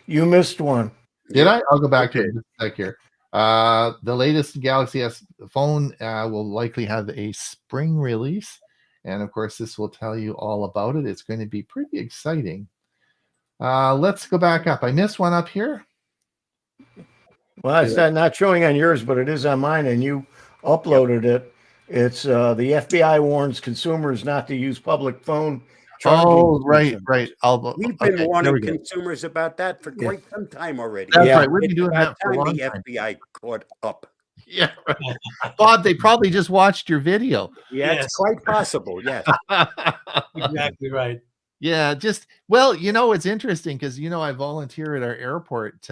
you missed one. Did I? I'll go back to it in a sec here. The latest Galaxy S phone will likely have a spring release. And of course, this will tell you all about it. It's going to be pretty exciting. Let's go back up. I missed one up here. Well, it's not showing on yours, but it is on mine, and you uploaded it. It's the FBI warns consumers not to use public phone charging. Oh, right. We've been warning consumers about that for quite some time already. That's right. We've been doing that for a long time. time. The FBI caught up. Yeah, right. Bob, they probably just watched your video. Yeah, it's quite possible. Yes. Exactly right. Yeah, it's interesting because I volunteer at our airport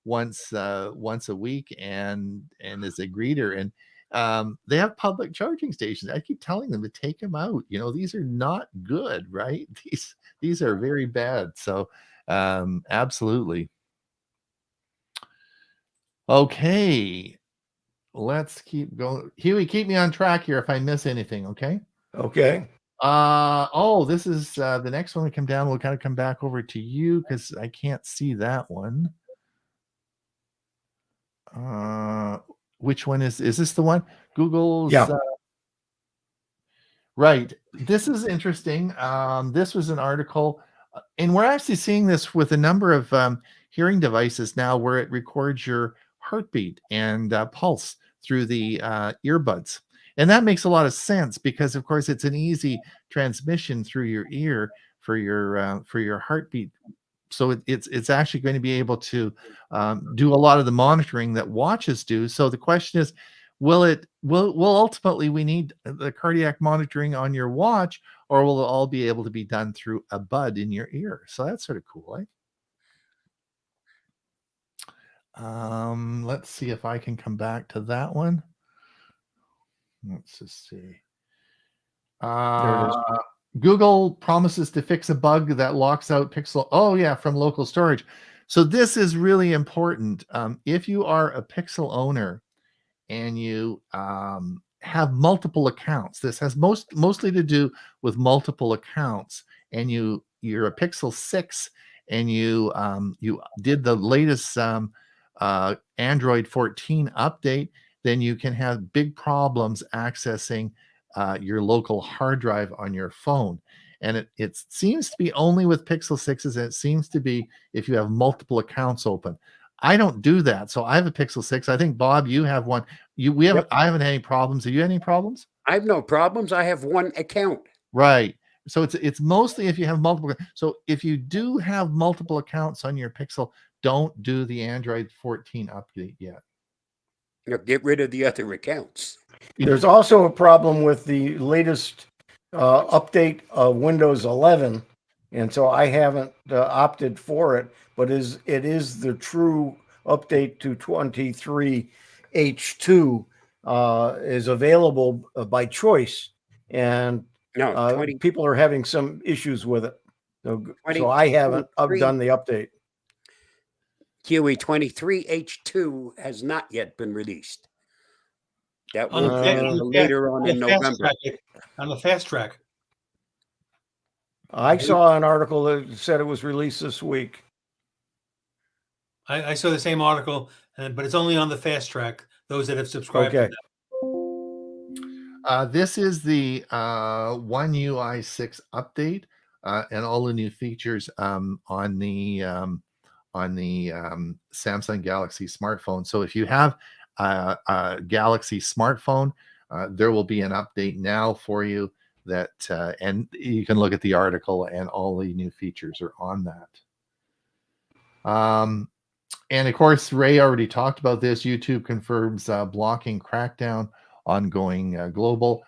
once a week and as a greeter, and they have public charging stations. I keep telling them to take them out. These are not good, right? These are very bad. So absolutely. Okay, let's keep going. Huey, keep me on track here if I miss anything. Okay. This is the next one. We come down. We'll kind of come back over to you because I can't see that one. Which one is this the one? Google's. Yeah. Right. This is interesting. This was an article, and we're actually seeing this with a number of hearing devices now, where it records your heartbeat and pulse through the earbuds. And that makes a lot of sense because, of course, it's an easy transmission through your ear for your heartbeat. So it's actually going to be able to do a lot of the monitoring that watches do. So the question is, will ultimately we need the cardiac monitoring on your watch, or will it all be able to be done through a bud in your ear? So that's sort of cool, eh? Let's see if I can come back to that one. Let's just see. There it is. Google promises to fix a bug that locks out Pixel. Oh yeah, from local storage. So this is really important. If you are a Pixel owner and you have multiple accounts, this has mostly to do with multiple accounts, and you're a Pixel 6 and you did the latest Android 14 update, then you can have big problems accessing your local hard drive on your phone. And it seems to be only with Pixel 6s, and it seems to be if you have multiple accounts open. I don't do that. So I have a Pixel 6. I think, Bob, you have one. I haven't had any problems. Have you had any problems? I have no problems. I have one account. Right. So it's mostly if you have multiple. So if you do have multiple accounts on your Pixel, don't do the Android 14 update yet. Get rid of the other accounts. There's also a problem with the latest update of Windows 11, and so I haven't opted for it. But it is the true update to 23H2 is available by choice, and people are having some issues with it. So I haven't done the update. Huey, 23H2 has not yet been released. That will later on in November. On the fast track. I saw an article that said it was released this week. I saw the same article, but it's only on the fast track, those that have subscribed. Okay. This is the One UI 6 update and all the new features on the Samsung Galaxy smartphone. So if you have Galaxy smartphone, there will be an update now for you that, and you can look at the article, and all the new features are on that. And of course, Ray already talked about this. YouTube confirms blocking crackdown ongoing global.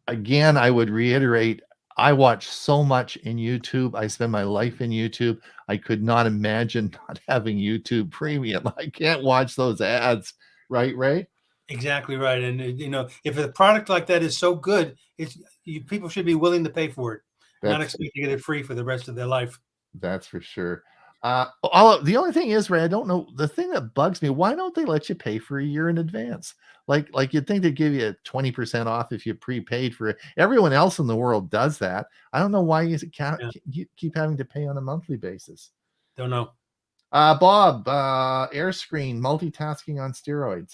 Again, I would reiterate, I watch so much in YouTube. I spend my life in YouTube. I could not imagine not having YouTube Premium. I can't watch those ads, right, Ray? Exactly right. And if a product like that is so good, people should be willing to pay for it, not expect to get it free for the rest of their life. That's for sure. The only thing is, Ray, I don't know. The thing that bugs me, why don't they let you pay for a year in advance? Like you'd think they'd give you 20% off if you prepaid for it. Everyone else in the world does that. I don't know why you keep having to pay on a monthly basis. Don't know. Bob, air screen, multitasking on steroids.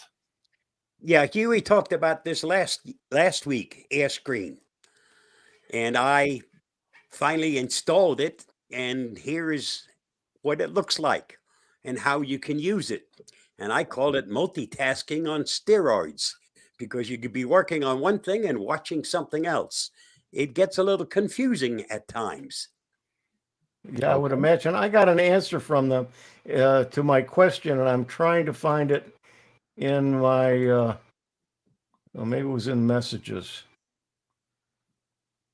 Yeah, Huey talked about this last week, air screen. And I finally installed it, and here is what it looks like and how you can use it. And I call it multitasking on steroids, because you could be working on one thing and watching something else. It gets a little confusing at times. Yeah, I would imagine. I got an answer from them to my question, and I'm trying to find it in my, well, maybe it was in messages.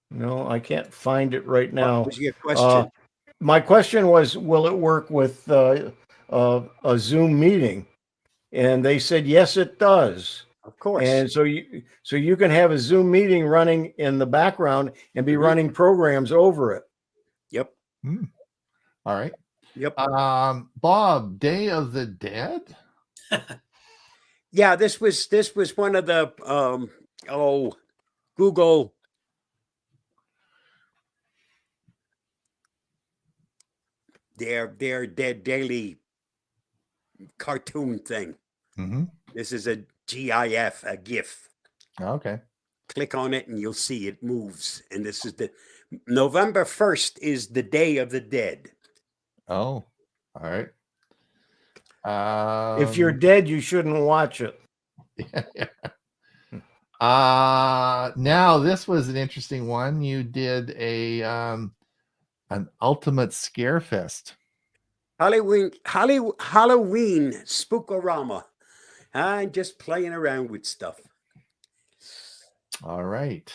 No, I can't find it right now. What was your question? My question was, will it work with a Zoom meeting? And they said, yes, it does. Of course. And so you can have a Zoom meeting running in the background and be running programs over it. Yep. All right. Yep. Bob, Day of the Dead? Yeah, this was one of the Google their daily cartoon thing. Mm-hmm. This is a GIF, a GIF. Okay. Click on it and you'll see it moves. And this is the November 1st is the Day of the Dead. Oh, all right. If you're dead, you shouldn't watch it. Yeah. Now this was an interesting one. You did an ultimate scare fest. Halloween Spookorama. I'm just playing around with stuff. All right.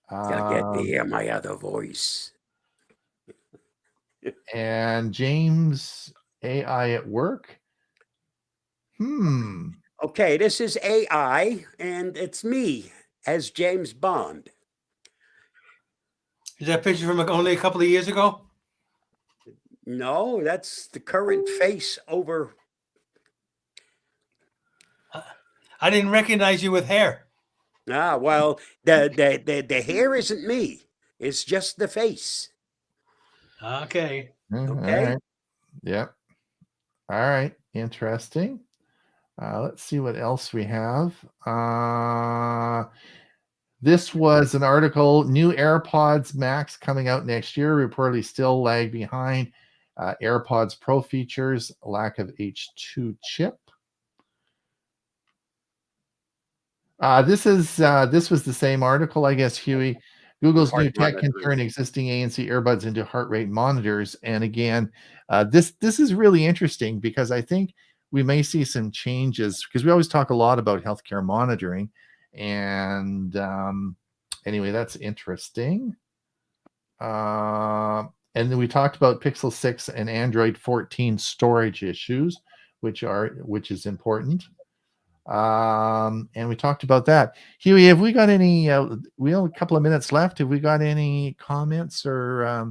Gotta get to hear my other voice. And James AI at work. Okay, this is AI, and it's me as James Bond. Is that picture from only a couple of years ago? No, that's the current face over. I didn't recognize you with hair. Ah, well, the hair isn't me. It's just the face. Okay. Okay. All right. Yep. All right. Interesting. Let's see what else we have. This was an article, new AirPods Max coming out next year, reportedly still lag behind AirPods Pro features, lack of H2 chip. This was the same article, I guess, Huey. Google's new tech can turn existing ANC earbuds into heart rate monitors. And again, this is really interesting, because I think we may see some changes, because we always talk a lot about healthcare monitoring. And anyway, that's interesting. And then we talked about Pixel 6 and Android 14 storage issues, which is important. And we talked about that. Huey, have we got any? We have a couple of minutes left. Have we got any comments or?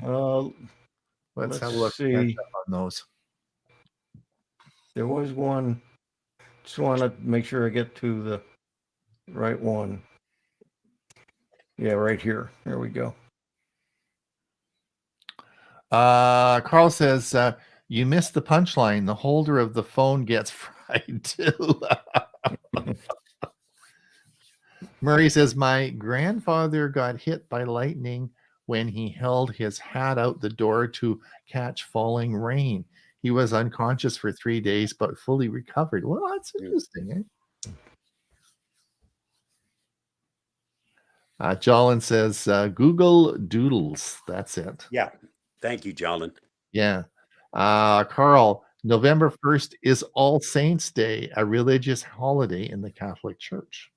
Let's have a look. See. Catch up on those. There was one. Just want to make sure I get to the right one. Yeah, right here. There we go. Carl says, you missed the punchline. The holder of the phone gets fried too. Murray says, my grandfather got hit by lightning when he held his hat out the door to catch falling rain. He was unconscious for 3 days, but fully recovered. Well, that's interesting, eh? Jolin says Google Doodles. That's it. Yeah. Thank you, Jolin. Yeah. Carl, November 1st is All Saints Day, a religious holiday in the Catholic Church.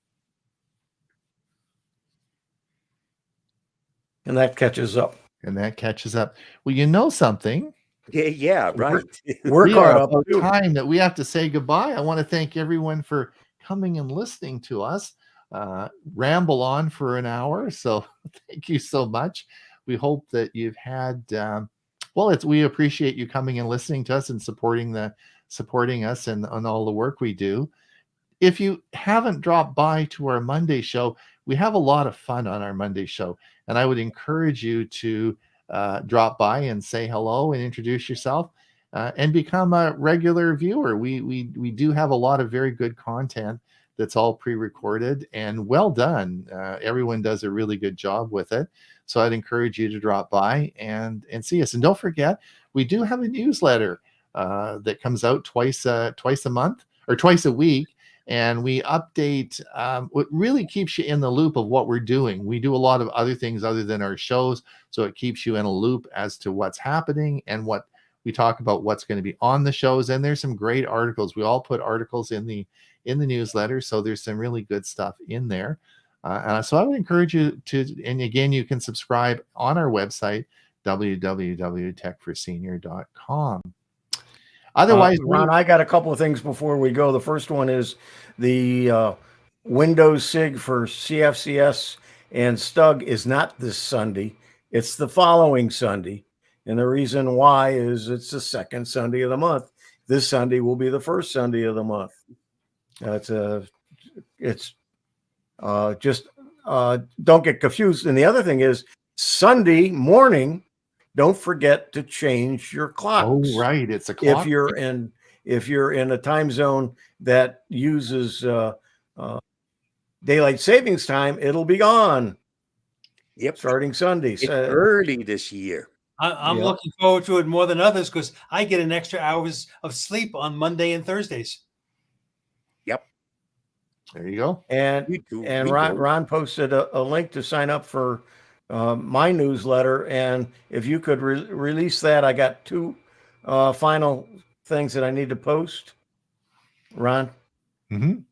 And that catches up. And that catches up. Well, you know something? Yeah, right. We're We caught are up about too. time that we have to say goodbye. I want to thank everyone for coming and listening to us ramble on for an hour. So thank you so much. We hope that you've had we appreciate you coming and listening to us and supporting us and on all the work we do. If you haven't dropped by to our Monday show, we have a lot of fun on our Monday show, and I would encourage you to drop by and say hello and introduce yourself and become a regular viewer. We do have a lot of very good content that's all pre-recorded and well done. Everyone does a really good job with it. So I'd encourage you to drop by and see us. And don't forget, we do have a newsletter that comes out twice a month or twice a week. And we update what really keeps you in the loop of what we're doing. We do a lot of other things other than our shows. So it keeps you in a loop as to what's happening and what we talk about, what's going to be on the shows. And there's some great articles. We all put articles in the newsletter. So there's some really good stuff in there. So I would encourage you to, and again, you can subscribe on our website, www.techforsenior.com. Otherwise, Ron, I got a couple of things before we go. The first one is the Windows SIG for CFCS and STUG is not this Sunday. It's the following Sunday. And the reason why is it's the second Sunday of the month. This Sunday will be the first Sunday of the month. Don't get confused. And the other thing is Sunday morning, don't forget to change your clocks. Oh, right. It's a clock. If you're in a time zone that uses daylight savings time, it'll be gone. Yep. Starting Sunday. It's early this year. I'm looking forward to it more than others because I get an extra hours of sleep on Monday and Thursdays. Yep. There you go. And Ron posted a link to sign up for my newsletter, and if you could release that, I got two final things that I need to post. Ron, There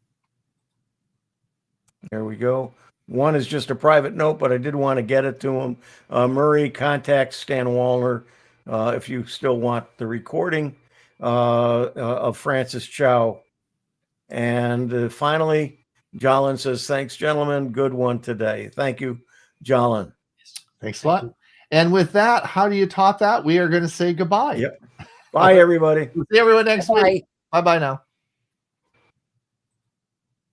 we go. One is just a private note, but I did want to get it to him. Murray, contact Stan Wallner if you still want the recording of Francis Chow. And finally, Jolin says, thanks, gentlemen. Good one today. Thank you, Jolin. Thanks a lot. And with that, how do you top that? We are going to say goodbye. Yep. Bye, everybody. We'll see everyone next week. Bye-bye now.